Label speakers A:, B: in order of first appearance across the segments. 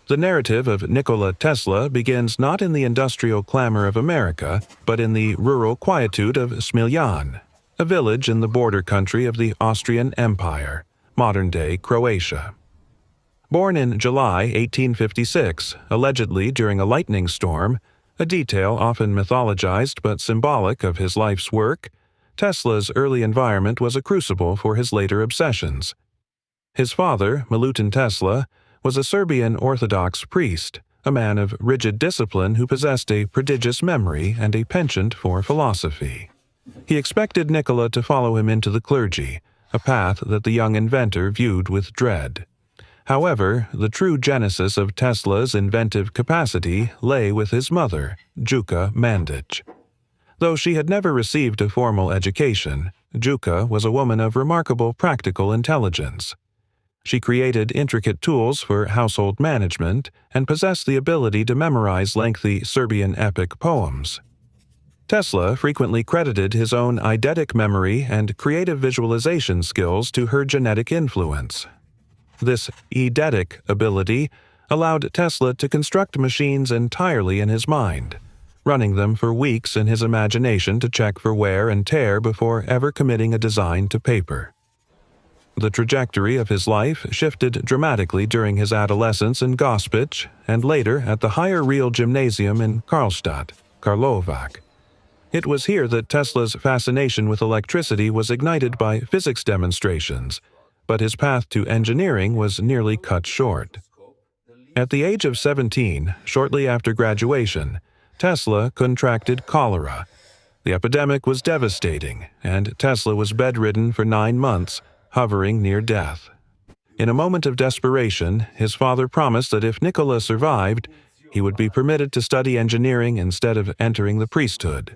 A: The narrative of Nikola Tesla begins not in the industrial clamor of America, but in the rural quietude of Smiljan, a village in the border country of the Austrian Empire, modern-day Croatia. Born in July 1856, allegedly during a lightning storm, a detail often mythologized but symbolic of his life's work, Tesla's early environment was a crucible for his later obsessions. His father, Milutin Tesla, was a Serbian Orthodox priest, a man of rigid discipline who possessed a prodigious memory and a penchant for philosophy. He expected Nikola to follow him into the clergy, a path that the young inventor viewed with dread. However, the true genesis of Tesla's inventive capacity lay with his mother, Juka Mandic. Though she had never received a formal education, Juka was a woman of remarkable practical intelligence. She created intricate tools for household management and possessed the ability to memorize lengthy Serbian epic poems. Tesla frequently credited his own eidetic memory and creative visualization skills to her genetic influence. This eidetic ability allowed Tesla to construct machines entirely in his mind, running them for weeks in his imagination to check for wear and tear before ever committing a design to paper. The trajectory of his life shifted dramatically during his adolescence in Gospic and later at the Higher Real Gymnasium in Karlstad, Karlovac. It was here that Tesla's fascination with electricity was ignited by physics demonstrations, but his path to engineering was nearly cut short. At the age of 17, shortly after graduation, Tesla contracted cholera. The epidemic was devastating, and Tesla was bedridden for 9 months, hovering near death. In a moment of desperation, his father promised that if Nikola survived, he would be permitted to study engineering instead of entering the priesthood.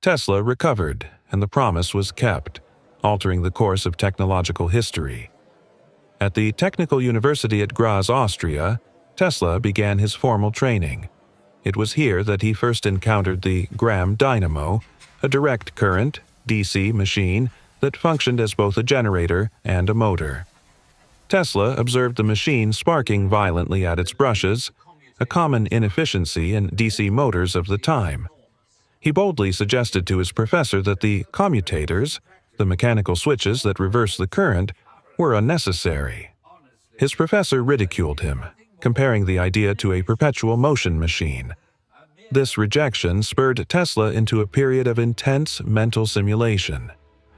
A: Tesla recovered, and the promise was kept, altering the course of technological history. At the Technical University at Graz, Austria, Tesla began his formal training. It was here that he first encountered the Gramme dynamo, a direct current, DC machine that functioned as both a generator and a motor. Tesla observed the machine sparking violently at its brushes, a common inefficiency in DC motors of the time. He boldly suggested to his professor that the commutators, the mechanical switches that reverse the current, were unnecessary. His professor ridiculed him, comparing the idea to a perpetual motion machine. This rejection spurred Tesla into a period of intense mental simulation.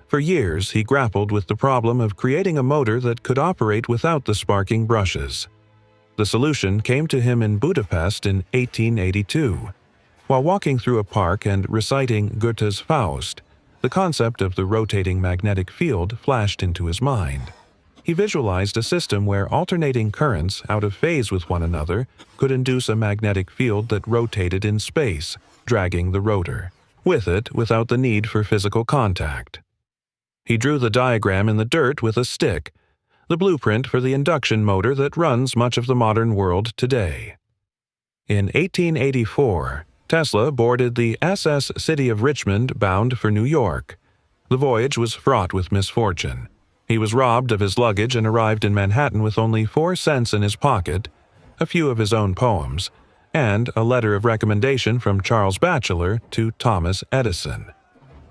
A: For years, he grappled with the problem of creating a motor that could operate without the sparking brushes. The solution came to him in Budapest in 1882. While walking through a park and reciting Goethe's Faust, the concept of the rotating magnetic field flashed into his mind. He visualized a system where alternating currents out of phase with one another could induce a magnetic field that rotated in space, dragging the rotor, with it without the need for physical contact. He drew the diagram in the dirt with a stick, the blueprint for the induction motor that runs much of the modern world today. In 1884, Tesla boarded the SS City of Richmond bound for New York. The voyage was fraught with misfortune. He was robbed of his luggage and arrived in Manhattan with only 4 cents in his pocket, a few of his own poems, and a letter of recommendation from Charles Batchelor to Thomas Edison.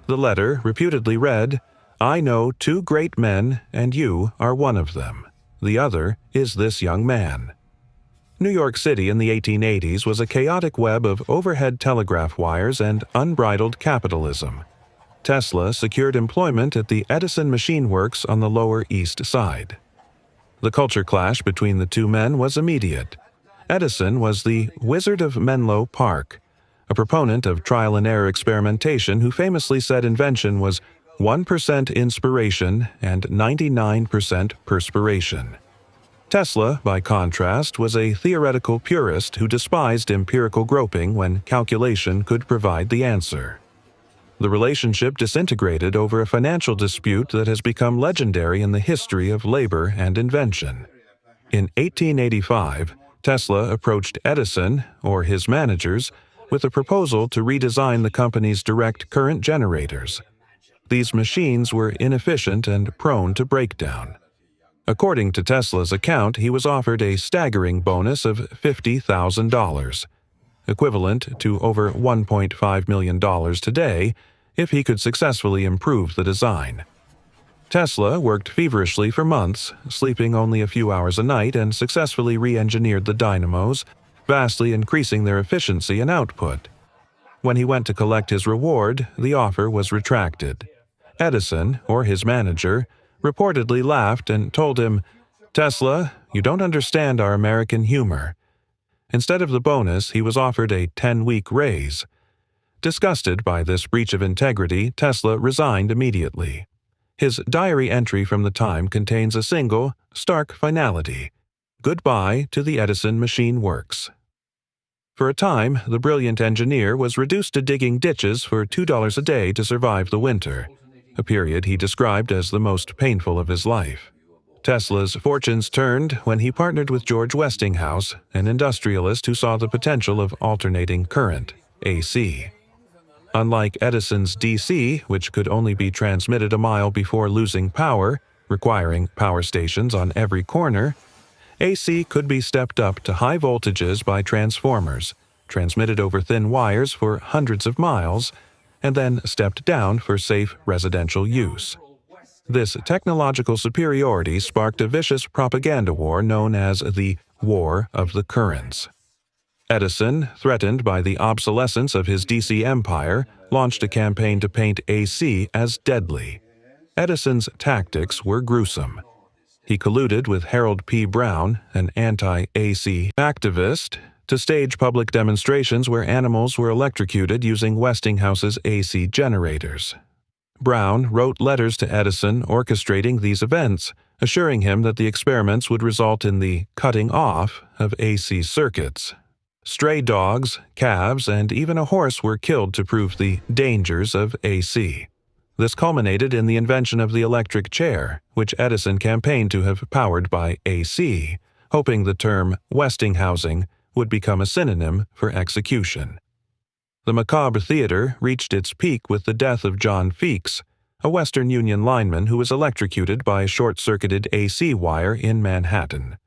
A: The letter reputedly read, "I know 2 great men, and you are one of them. The other is this young man." New York City in the 1880s was a chaotic web of overhead telegraph wires and unbridled capitalism. Tesla secured employment at the Edison Machine Works on the Lower East Side. The culture clash between the 2 men was immediate. Edison was the Wizard of Menlo Park, a proponent of trial-and-error experimentation who famously said invention was 1% inspiration and 99% perspiration. Tesla, by contrast, was a theoretical purist who despised empirical groping when calculation could provide the answer. The relationship disintegrated over a financial dispute that has become legendary in the history of labor and invention. In 1885, Tesla approached Edison, or his managers, with a proposal to redesign the company's direct current generators. These machines were inefficient and prone to breakdown. According to Tesla's account, he was offered a staggering bonus of $50,000, equivalent to over $1.5 million today, if he could successfully improve the design. Tesla worked feverishly for months, sleeping only a few hours a night, and successfully re-engineered the dynamos, vastly increasing their efficiency and output. When he went to collect his reward, the offer was retracted. Edison, or his manager, reportedly laughed and told him, "Tesla, you don't understand our American humor." Instead of the bonus, he was offered a 10-week raise. Disgusted by this breach of integrity, Tesla resigned immediately. His diary entry from the time contains a single, stark finality: "Goodbye to the Edison Machine Works." For a time, the brilliant engineer was reduced to digging ditches for $2 a day to survive the winter, a period he described as the most painful of his life. Tesla's fortunes turned when he partnered with George Westinghouse, an industrialist who saw the potential of alternating current, AC. Unlike Edison's DC, which could only be transmitted a mile before losing power, requiring power stations on every corner, AC could be stepped up to high voltages by transformers, transmitted over thin wires for hundreds of miles, and then stepped down for safe residential use. This technological superiority sparked a vicious propaganda war known as the War of the Currents. Edison, threatened by the obsolescence of his DC empire, launched a campaign to paint AC as deadly. Edison's tactics were gruesome. He colluded with Harold P. Brown, an anti-AC activist, to stage public demonstrations where animals were electrocuted using Westinghouse's AC generators. Brown wrote letters to Edison orchestrating these events, assuring him that the experiments would result in the cutting off of AC circuits. Stray dogs, calves, and even a horse were killed to prove the dangers of AC. This culminated in the invention of the electric chair, which Edison campaigned to have powered by AC, hoping the term Westinghousing would become a synonym for execution. The macabre theater reached its peak with the death of John Feeks, a Western Union lineman who was electrocuted by a short-circuited AC wire in Manhattan.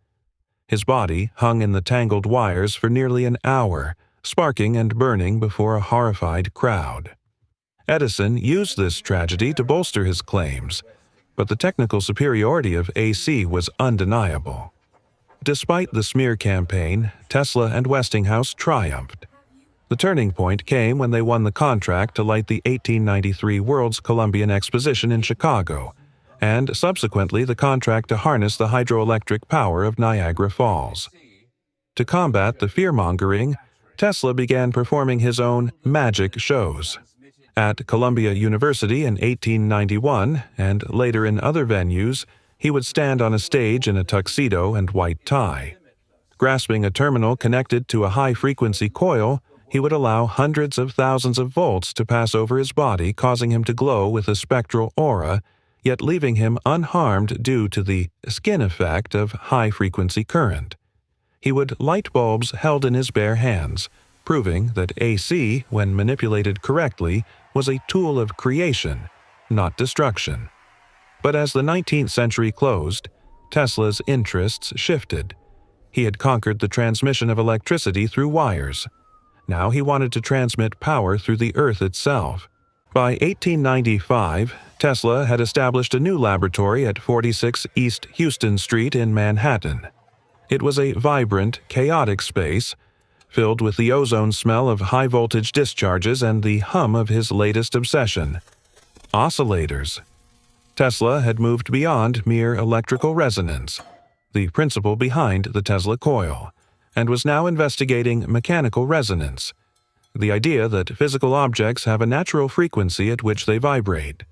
A: His body hung in the tangled wires for nearly an hour, sparking and burning before a horrified crowd. Edison used this tragedy to bolster his claims, but the technical superiority of AC was undeniable. Despite the smear campaign, Tesla and Westinghouse triumphed. The turning point came when they won the contract to light the 1893 World's Columbian Exposition in Chicago, and subsequently the contract to harness the hydroelectric power of Niagara Falls. To combat the fear-mongering, Tesla began performing his own magic shows. At Columbia University in 1891, and later in other venues, he would stand on a stage in a tuxedo and white tie. Grasping a terminal connected to a high-frequency coil, he would allow hundreds of thousands of volts to pass over his body, causing him to glow with a spectral aura, yet leaving him unharmed due to the skin effect of high-frequency current. He would light bulbs held in his bare hands, proving that AC, when manipulated correctly, was a tool of creation, not destruction. But as the 19th century closed, Tesla's interests shifted. He had conquered the transmission of electricity through wires. Now he wanted to transmit power through the Earth itself. By 1895, Tesla had established a new laboratory at 46 East Houston Street in Manhattan. It was a vibrant, chaotic space, filled with the ozone smell of high-voltage discharges and the hum of his latest obsession: oscillators. Tesla had moved beyond mere electrical resonance, the principle behind the Tesla coil, and was now investigating mechanical resonance, the idea that physical objects have a natural frequency at which they vibrate.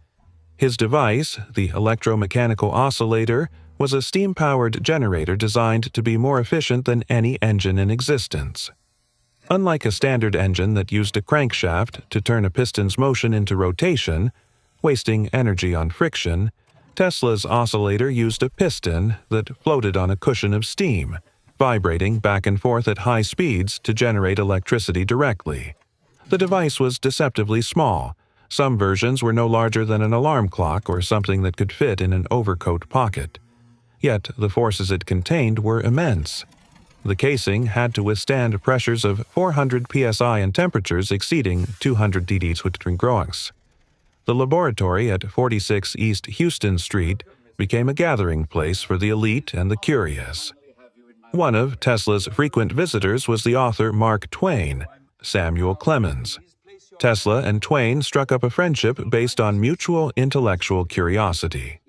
A: His device, the electromechanical oscillator, was a steam-powered generator designed to be more efficient than any engine in existence. Unlike a standard engine that used a crankshaft to turn a piston's motion into rotation, wasting energy on friction, Tesla's oscillator used a piston that floated on a cushion of steam, vibrating back and forth at high speeds to generate electricity directly. The device was deceptively small. Some versions were no larger than an alarm clock or something that could fit in an overcoat pocket. yet the forces it contained were immense. The casing had to withstand pressures of 400 psi and temperatures exceeding 200 degrees. The laboratory at 46 East Houston Street became a gathering place for the elite and the curious. One of Tesla's frequent visitors was the author Mark Twain, Samuel Clemens. Tesla and Twain struck up a friendship based on mutual intellectual curiosity.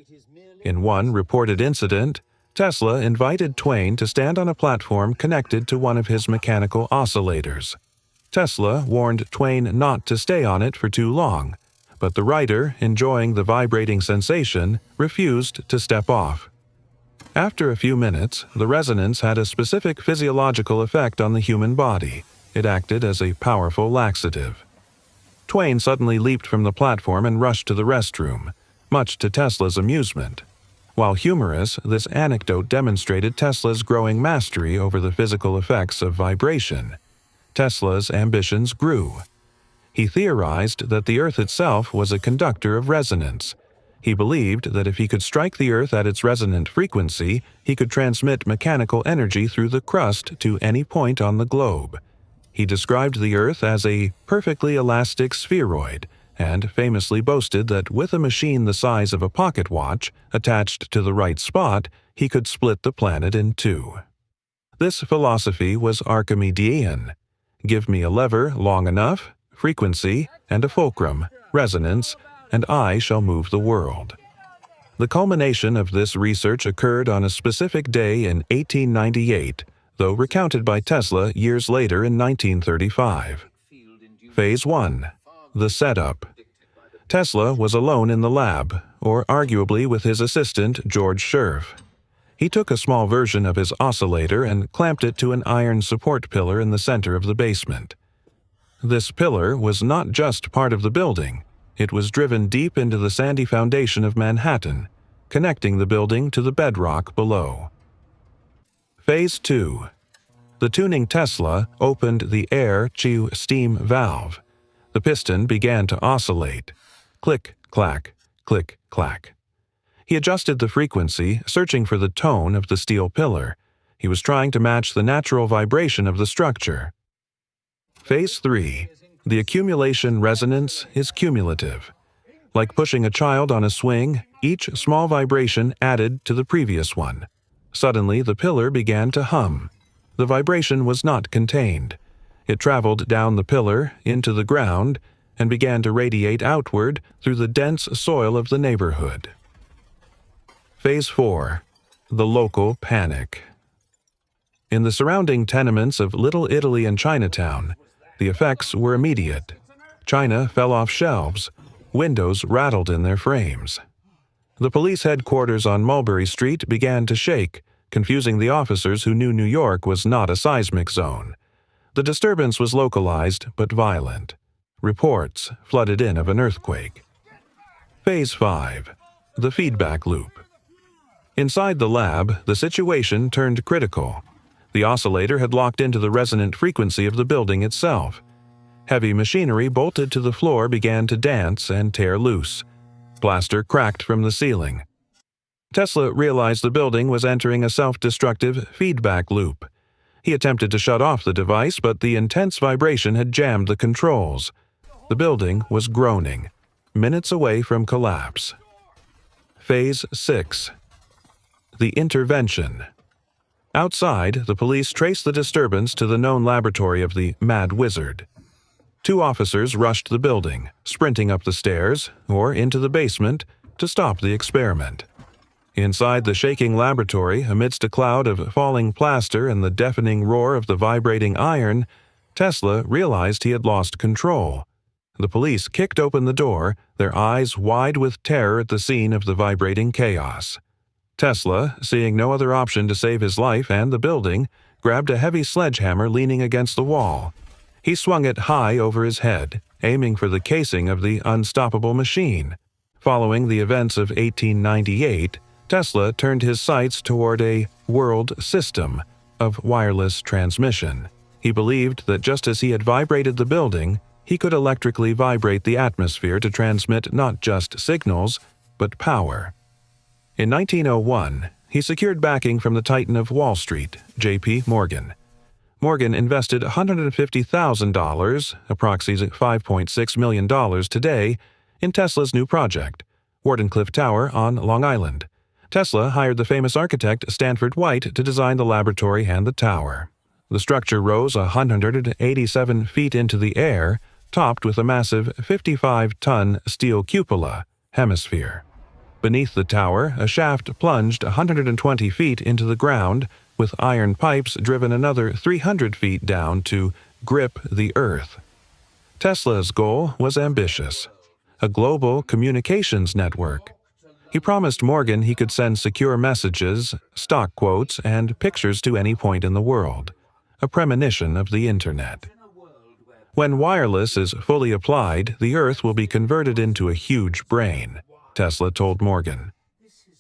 A: In one reported incident, Tesla invited Twain to stand on a platform connected to one of his mechanical oscillators. Tesla warned Twain not to stay on it for too long, but the writer, enjoying the vibrating sensation, refused to step off. After a few minutes, the resonance had a specific physiological effect on the human body. It acted as a powerful laxative. Twain suddenly leaped from the platform and rushed to the restroom, much to Tesla's amusement. While humorous, this anecdote demonstrated Tesla's growing mastery over the physical effects of vibration. Tesla's ambitions grew. He theorized that the Earth itself was a conductor of resonance. He believed that if he could strike the Earth at its resonant frequency, he could transmit mechanical energy through the crust to any point on the globe. He described the Earth as a perfectly elastic spheroid, and famously boasted that with a machine the size of a pocket watch attached to the right spot, he could split the planet in two. This philosophy was Archimedean. Give me a lever long enough, frequency, and a fulcrum, resonance, and I shall move the world. The culmination of this research occurred on a specific day in 1898, though recounted by Tesla years later in 1935. Phase 1. The setup. Tesla was alone in the lab, or arguably with his assistant George Scherf. He took a small version of his oscillator and clamped it to an iron support pillar in the center of the basement. This pillar was not just part of the building. It was driven deep into the sandy foundation of Manhattan, connecting the building to the bedrock below. Phase 2. The tuning Tesla opened the air-to-steam valve. The piston began to oscillate. Click, clack, click, clack. He adjusted the frequency, searching for the tone of the steel pillar. He was trying to match the natural vibration of the structure. Phase 3. The accumulation resonance is cumulative. Like pushing a child on a swing, each small vibration added to the previous one. Suddenly, the pillar began to hum. The vibration was not contained. It traveled down the pillar, into the ground, and began to radiate outward through the dense soil of the neighborhood. Phase 4. The local panic. In the surrounding tenements of Little Italy and Chinatown, the effects were immediate. China fell off shelves. Windows rattled in their frames. The police headquarters on Mulberry Street began to shake, confusing the officers who knew New York was not a seismic zone. The disturbance was localized but violent. Reports flooded in of an earthquake. Phase 5. The feedback loop. Inside the lab, the situation turned critical. The oscillator had locked into the resonant frequency of the building itself. Heavy machinery bolted to the floor began to dance and tear loose. Plaster cracked from the ceiling. Tesla realized the building was entering a self-destructive feedback loop. He attempted to shut off the device, but the intense vibration had jammed the controls. The building was groaning, minutes away from collapse. Phase 6. The intervention. Outside, the police traced the disturbance to the known laboratory of the Mad Wizard. 2 officers rushed the building, sprinting up the stairs, or into the basement, to stop the experiment. Inside the shaking laboratory, amidst a cloud of falling plaster and the deafening roar of the vibrating iron, Tesla realized he had lost control. The police kicked open the door, their eyes wide with terror at the scene of the vibrating chaos. Tesla, seeing no other option to save his life and the building, grabbed a heavy sledgehammer leaning against the wall. He swung it high over his head, aiming for the casing of the unstoppable machine. Following the events of 1898, Tesla turned his sights toward a world system of wireless transmission. He believed that just as he had vibrated the building, he could electrically vibrate the atmosphere to transmit not just signals, but power. In 1901, he secured backing from the titan of Wall Street, J.P. Morgan. Morgan invested $150,000, approximately $5.6 million today, in Tesla's new project, Wardenclyffe Tower on Long Island. Tesla hired the famous architect Stanford White to design the laboratory and the tower. The structure rose 187 feet into the air, topped with a massive 55-ton steel cupola, hemisphere. Beneath the tower, a shaft plunged 120 feet into the ground, with iron pipes driven another 300 feet down to grip the earth. Tesla's goal was ambitious: a global communications network. He promised Morgan he could send secure messages, stock quotes, and pictures to any point in the world, a premonition of the Internet. When wireless is fully applied, the Earth will be converted into a huge brain, Tesla told Morgan.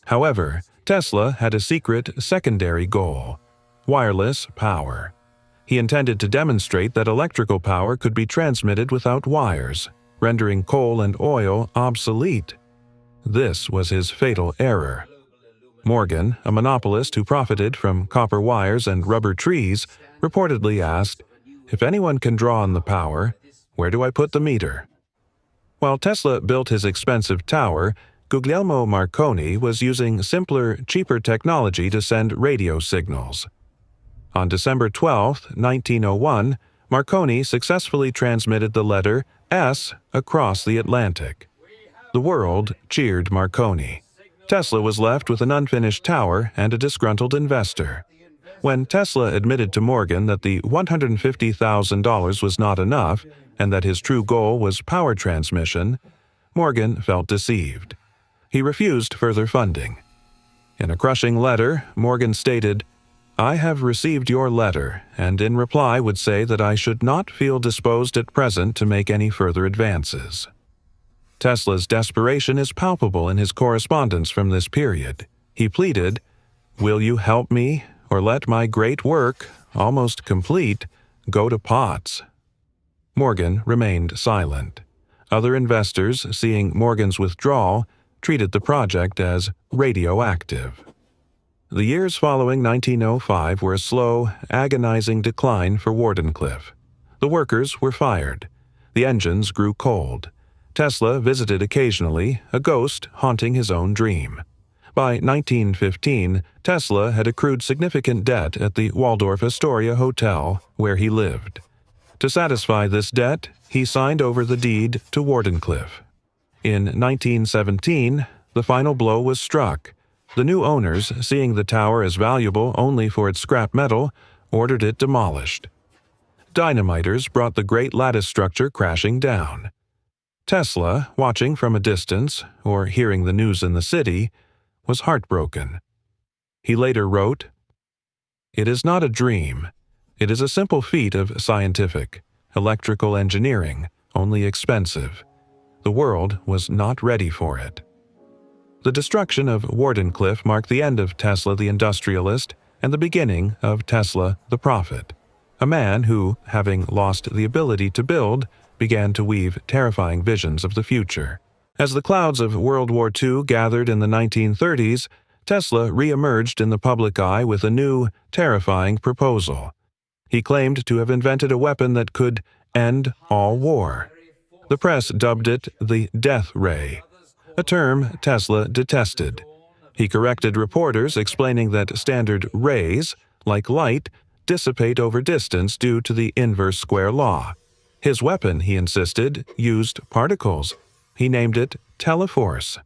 A: However, Tesla had a secret secondary goal: wireless power. He intended to demonstrate that electrical power could be transmitted without wires, rendering coal and oil obsolete. This was his fatal error. Morgan, a monopolist who profited from copper wires and rubber trees, reportedly asked, "If anyone can draw on the power, where do I put the meter?" While Tesla built his expensive tower, Guglielmo Marconi was using simpler, cheaper technology to send radio signals. On December 12, 1901, Marconi successfully transmitted the letter S across the Atlantic. The world cheered Marconi. Tesla was left with an unfinished tower and a disgruntled investor. When Tesla admitted to Morgan that the $150,000 was not enough and that his true goal was power transmission, Morgan felt deceived. He refused further funding. In a crushing letter, Morgan stated, "I have received your letter, and in reply would say that I should not feel disposed at present to make any further advances." Tesla's desperation is palpable in his correspondence from this period. He pleaded, "Will you help me, or let my great work, almost complete, go to pots?" Morgan remained silent. Other investors, seeing Morgan's withdrawal, treated the project as radioactive. The years following 1905 were a slow, agonizing decline for Wardenclyffe. The workers were fired. The engines grew cold. Tesla visited occasionally, a ghost haunting his own dream. By 1915, Tesla had accrued significant debt at the Waldorf Astoria Hotel, where he lived. To satisfy this debt, he signed over the deed to Wardenclyffe. In 1917, the final blow was struck. The new owners, seeing the tower as valuable only for its scrap metal, ordered it demolished. Dynamiters brought the great lattice structure crashing down. Tesla, watching from a distance, or hearing the news in the city, was heartbroken. He later wrote, "It is not a dream. It is a simple feat of scientific, electrical engineering, only expensive. The world was not ready for it." The destruction of Wardenclyffe marked the end of Tesla the industrialist and the beginning of Tesla the prophet, a man who, having lost the ability to build, began to weave terrifying visions of the future. As the clouds of World War II gathered in the 1930s, Tesla re-emerged in the public eye with a new, terrifying proposal. He claimed to have invented a weapon that could end all war. The press dubbed it the death ray, a term Tesla detested. He corrected reporters, explaining that standard rays, like light, dissipate over distance due to the inverse square law. His weapon, he insisted, used particles. He named it teleforce.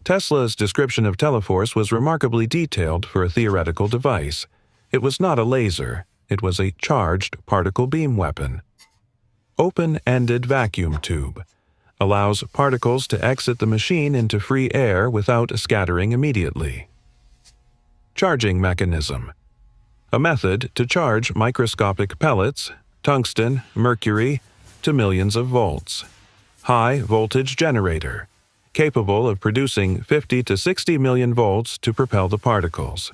A: Tesla's description of teleforce was remarkably detailed for a theoretical device. It was not a laser. It was a charged particle beam weapon. Open-ended vacuum tube. Allows particles to exit the machine into free air without scattering immediately. Charging mechanism. A method to charge microscopic pellets, tungsten, mercury, to millions of volts. High-voltage generator, capable of producing 50 to 60 million volts to propel the particles.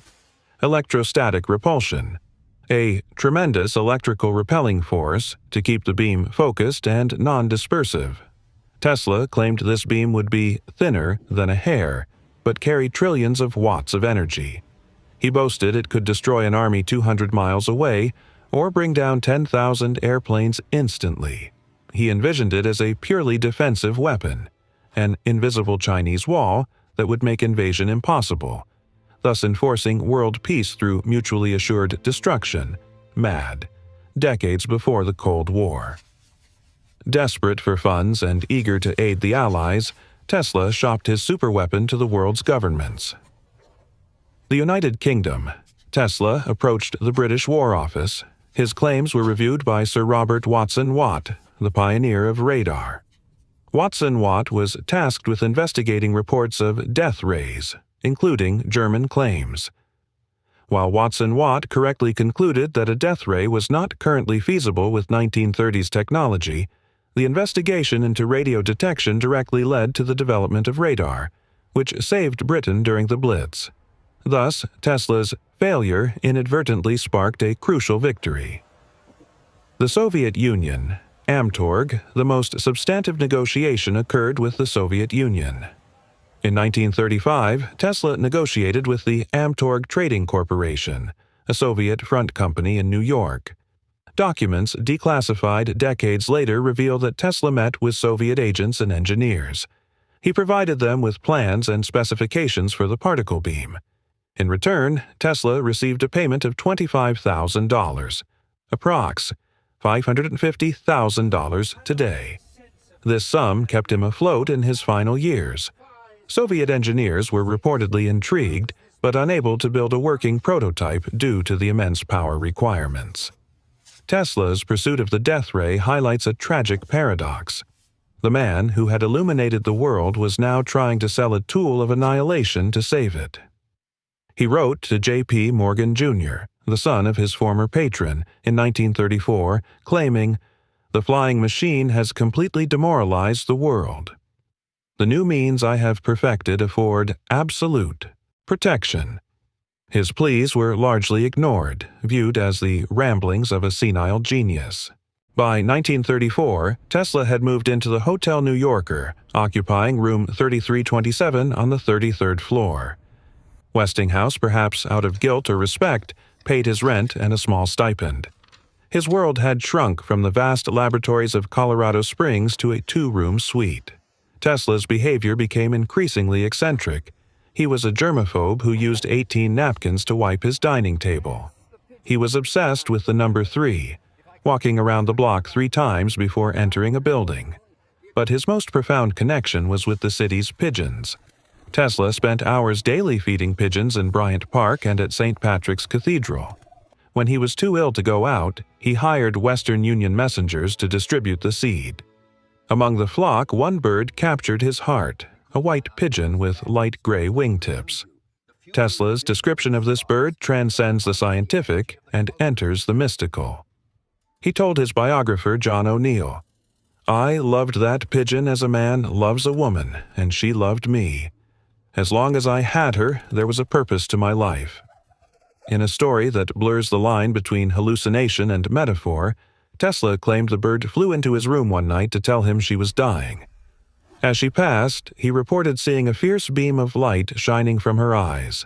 A: Electrostatic repulsion, a tremendous electrical repelling force to keep the beam focused and non-dispersive. Tesla claimed this beam would be thinner than a hair, but carry trillions of watts of energy. He boasted it could destroy an army 200 miles away or bring down 10,000 airplanes instantly. He envisioned it as a purely defensive weapon, an invisible Chinese wall that would make invasion impossible, thus enforcing world peace through mutually assured destruction, MAD, decades before the Cold War. Desperate for funds and eager to aid the Allies, Tesla shopped his superweapon to the world's governments. The United Kingdom. Tesla approached the British War Office. His claims were reviewed by Sir Robert Watson-Watt, the pioneer of radar. Watson-Watt was tasked with investigating reports of death rays, including German claims. While Watson-Watt correctly concluded that a death ray was not currently feasible with 1930s technology, the investigation into radio detection directly led to the development of radar, which saved Britain during the Blitz. Thus, Tesla's failure inadvertently sparked a crucial victory. The Soviet Union. Amtorg, the most substantive negotiation occurred with the Soviet Union. In 1935, Tesla negotiated with the Amtorg Trading Corporation, a Soviet front company in New York. Documents declassified decades later reveal that Tesla met with Soviet agents and engineers. He provided them with plans and specifications for the particle beam. In return, Tesla received a payment of $25,000, approx. $550,000 today. This sum kept him afloat in his final years. Soviet engineers were reportedly intrigued, but unable to build a working prototype due to the immense power requirements. Tesla's pursuit of the death ray highlights a tragic paradox. The man who had illuminated the world was now trying to sell a tool of annihilation to save it. He wrote to J.P. Morgan, Jr., the son of his former patron, in 1934, claiming, "The flying machine has completely demoralized the world. The new means I have perfected afford absolute protection." His pleas were largely ignored, viewed as the ramblings of a senile genius. By 1934, Tesla had moved into the Hotel New Yorker, occupying room 3327 on the 33rd floor. Westinghouse, perhaps out of guilt or respect, paid his rent and a small stipend. His world had shrunk from the vast laboratories of Colorado Springs to a two-room suite. Tesla's behavior became increasingly eccentric. He was a germaphobe who used 18 napkins to wipe his dining table. He was obsessed with the number 3, walking around the block 3 times before entering a building. But his most profound connection was with the city's pigeons. Tesla spent hours daily feeding pigeons in Bryant Park and at St. Patrick's Cathedral. When he was too ill to go out, he hired Western Union messengers to distribute the seed. Among the flock, one bird captured his heart, a white pigeon with light gray wingtips. Tesla's description of this bird transcends the scientific and enters the mystical. He told his biographer, John O'Neill, "I loved that pigeon as a man loves a woman, and she loved me. As long as I had her, there was a purpose to my life." In a story that blurs the line between hallucination and metaphor, Tesla claimed the bird flew into his room one night to tell him she was dying. As she passed, he reported seeing a fierce beam of light shining from her eyes.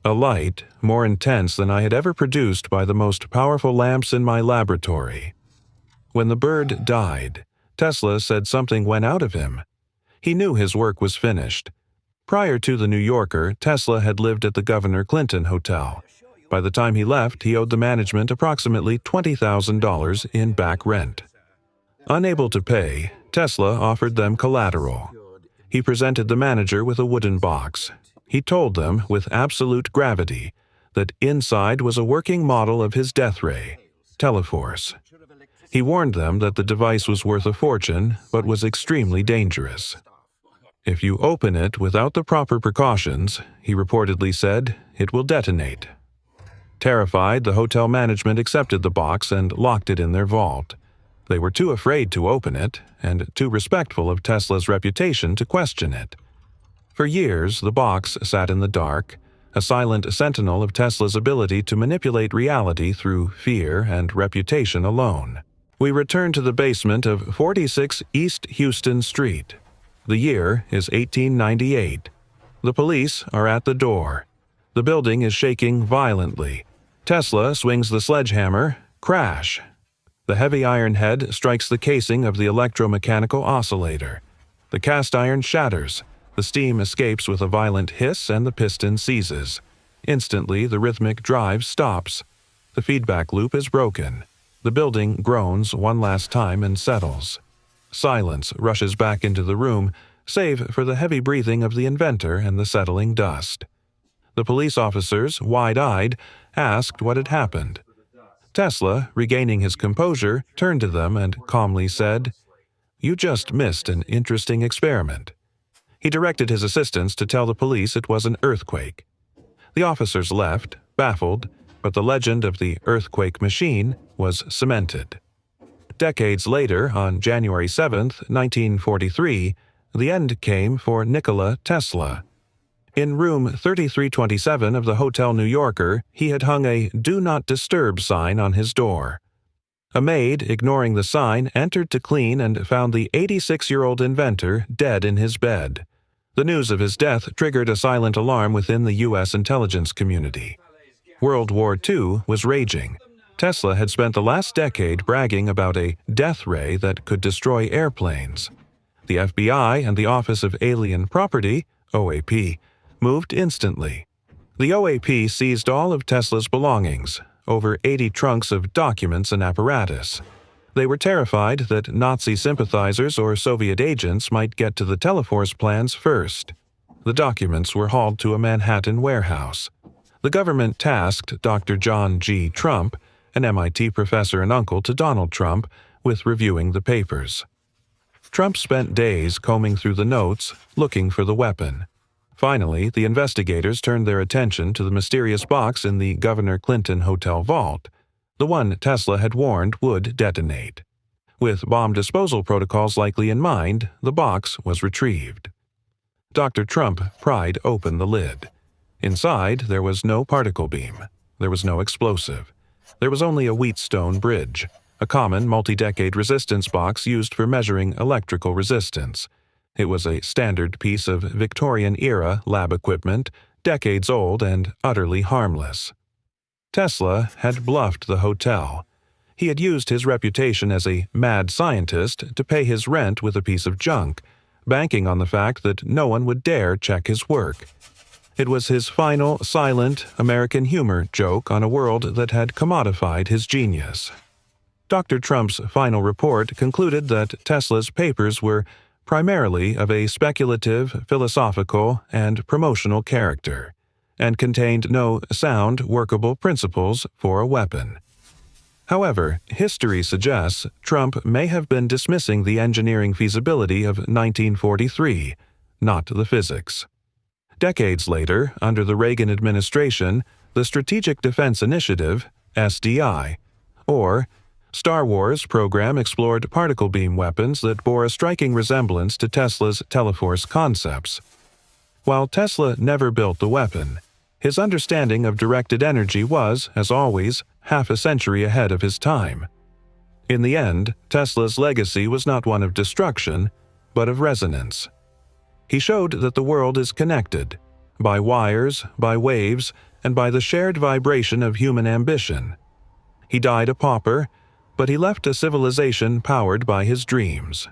A: A light more intense than I had ever produced by the most powerful lamps in my laboratory. When the bird died, Tesla said something went out of him. He knew his work was finished. Prior to the New Yorker, Tesla had lived at the Governor Clinton Hotel. By the time he left, he owed the management approximately $20,000 in back rent. Unable to pay, Tesla offered them collateral. He presented the manager with a wooden box. He told them, with absolute gravity, that inside was a working model of his death ray, Teleforce. He warned them that the device was worth a fortune, but was extremely dangerous. "If you open it without the proper precautions," he reportedly said, "it will detonate." Terrified, the hotel management accepted the box and locked it in their vault. They were too afraid to open it, and too respectful of Tesla's reputation to question it. For years, the box sat in the dark, a silent sentinel of Tesla's ability to manipulate reality through fear and reputation alone. We return to the basement of 46 East Houston Street. The year is 1898. The police are at the door. The building is shaking violently. Tesla swings the sledgehammer. Crash! The heavy iron head strikes the casing of the electromechanical oscillator. The cast iron shatters. The steam escapes with a violent hiss and the piston seizes. Instantly, the rhythmic drive stops. The feedback loop is broken. The building groans one last time and settles. Silence rushes back into the room, save for the heavy breathing of the inventor and the settling dust. The police officers, wide-eyed, asked what had happened. Tesla, regaining his composure, turned to them and calmly said, "You just missed an interesting experiment." He directed his assistants to tell the police it was an earthquake. The officers left, baffled, but the legend of the earthquake machine was cemented. Decades later, on January 7, 1943, the end came for Nikola Tesla. In room 3327 of the Hotel New Yorker, he had hung a "Do Not Disturb" sign on his door. A maid, ignoring the sign, entered to clean and found the 86-year-old inventor dead in his bed. The news of his death triggered a silent alarm within the U.S. intelligence community. World War II was raging. Tesla had spent the last decade bragging about a death ray that could destroy airplanes. The FBI and the Office of Alien Property, OAP, moved instantly. The OAP seized all of Tesla's belongings, over 80 trunks of documents and apparatus. They were terrified that Nazi sympathizers or Soviet agents might get to the Teleforce plans first. The documents were hauled to a Manhattan warehouse. The government tasked Dr. John G. Trump, an MIT professor and uncle to Donald Trump, with reviewing the papers. Trump spent days combing through the notes, looking for the weapon. Finally, the investigators turned their attention to the mysterious box in the Governor Clinton Hotel vault, the one Tesla had warned would detonate. With bomb disposal protocols likely in mind, the box was retrieved. Dr. Trump pried open the lid. Inside, there was no particle beam. There was no explosive. There was only a Wheatstone bridge, a common multi-decade resistance box used for measuring electrical resistance. It was a standard piece of Victorian-era lab equipment, decades old and utterly harmless. Tesla had bluffed the hotel. He had used his reputation as a mad scientist to pay his rent with a piece of junk, banking on the fact that no one would dare check his work. It was his final, silent, American humor joke on a world that had commodified his genius. Dr. Trump's final report concluded that Tesla's papers were primarily of a speculative, philosophical, and promotional character, and contained no sound, workable principles for a weapon. However, history suggests Trump may have been dismissing the engineering feasibility of 1943, not the physics. Decades later, under the Reagan administration, the Strategic Defense Initiative, SDI, or Star Wars program explored particle beam weapons that bore a striking resemblance to Tesla's Teleforce concepts. While Tesla never built the weapon, his understanding of directed energy was, as always, half a century ahead of his time. In the end, Tesla's legacy was not one of destruction, but of resonance. He showed that the world is connected, by wires, by waves, and by the shared vibration of human ambition. He died a pauper, but he left a civilization powered by his dreams.